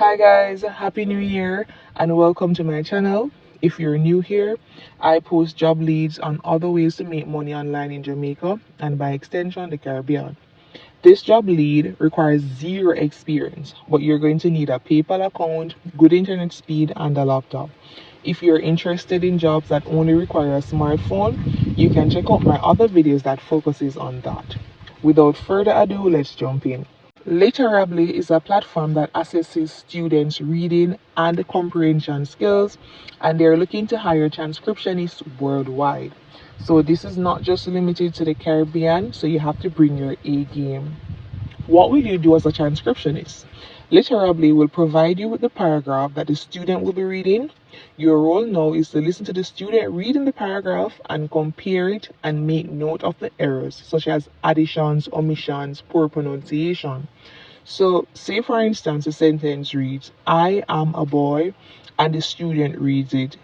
Hi guys, happy new year and welcome to my channel. If you're new here, I post job leads on other ways to make money online in Jamaica and by extension the Caribbean. This job lead requires zero experience, but you're going to need a PayPal account, good internet speed and a laptop. If you're interested in jobs that only require a smartphone, you can check out my other videos that focuses on that. Without further ado, let's jump in. Literably is a platform that assesses students' reading and comprehension skills, and they're looking to hire transcriptionists worldwide. So this is not just limited to the Caribbean, so you have to bring your A game. What will you do as a transcriptionist? Literably will provide you with the paragraph that the student will be reading. Your role now is to listen to the student reading the paragraph and compare it and make note of the errors such as additions, omissions, poor pronunciation. So say for instance the sentence reads, I am a boy, and the student reads it,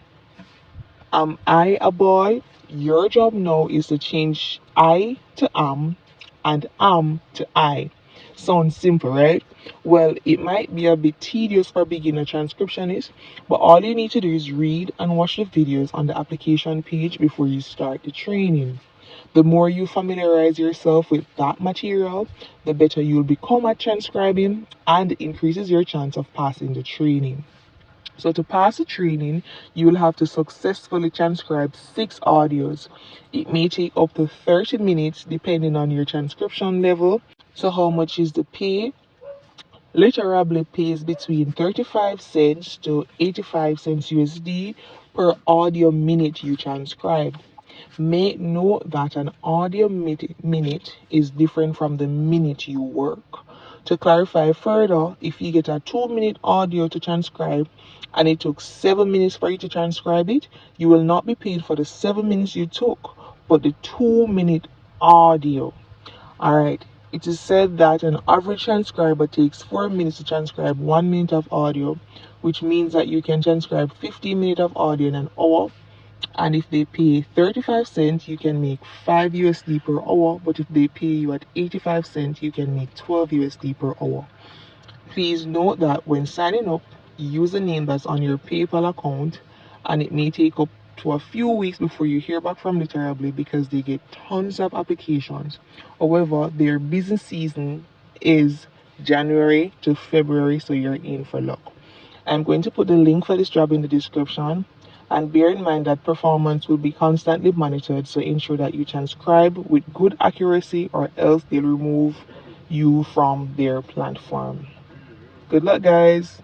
am I a boy? Your job now is to change I to am and am to I. Sounds simple, right? Well, it might be a bit tedious for beginner transcriptionists, but all you need to do is read and watch the videos on the application page before you start the training. The more you familiarize yourself with that material, the better you'll become at transcribing and increases your chance of passing the training. So to pass the training, you will have to successfully transcribe 6 audios. It may take up to 30 minutes depending on your transcription level. So how much is the pay? Literably pays between 35 cents to 85 cents USD per audio minute you transcribe. Make note that an audio minute is different from the minute you work. To clarify further, if you get a 2-minute audio to transcribe and it took 7 minutes for you to transcribe it, you will not be paid for the 7 minutes you took, but the 2-minute audio. Alright, it is said that an average transcriber takes 4 minutes to transcribe 1 minute of audio, which means that you can transcribe 15 minutes of audio in an hour. And if they pay 35 cents, you can make 5 USD per hour. But if they pay you at 85 cents, you can make 12 USD per hour. Please note that when signing up, use a name that's on your PayPal account, and it may take up to a few weeks before you hear back from Literably because they get tons of applications. However, their business season is January to February, so you're in for luck. I'm going to put the link for this job in the description, and bear in mind that performance will be constantly monitored, so ensure that you transcribe with good accuracy or else they'll remove you from their platform. Good luck, guys.